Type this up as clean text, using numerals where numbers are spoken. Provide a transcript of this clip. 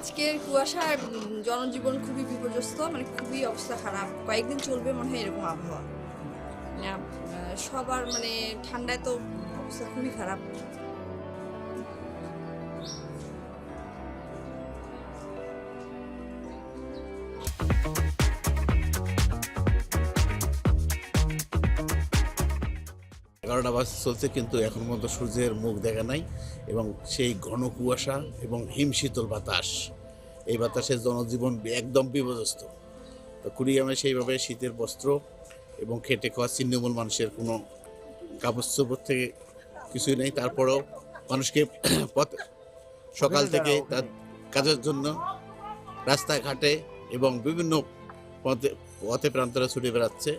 আজকের কুয়াশার জনজীবন খুবই বিপর্যস্ত, মানে খুবই অবস্থা খারাপ। কয়েকদিন চলবে মনে হয় এরকম আবহাওয়া। মানে সবার মানে ঠান্ডায় তো অবস্থা খুবই খারাপ। এগারোটা বাজে চলছে, কিন্তু এখন পর্যন্ত সূর্যের মুখ দেখা নাই এবং সেই ঘন কুয়াশা এবং হিমশীতল বাতাস, এই বাতাসের জনজীবন একদম বিপর্যস্ত। তো কুড়িগ্রামে সেইভাবে শীতের বস্ত্র এবং খেটে খাওয়া ছিন্নমূল মানুষের কোনো কাপড় চোপড় থেকে কিছুই নেই। তারপরেও মানুষকে সকাল থেকে তার কাজের জন্য রাস্তাঘাটে এবং বিভিন্ন পথে পথে প্রান্তরে ছুটে বেড়াচ্ছে।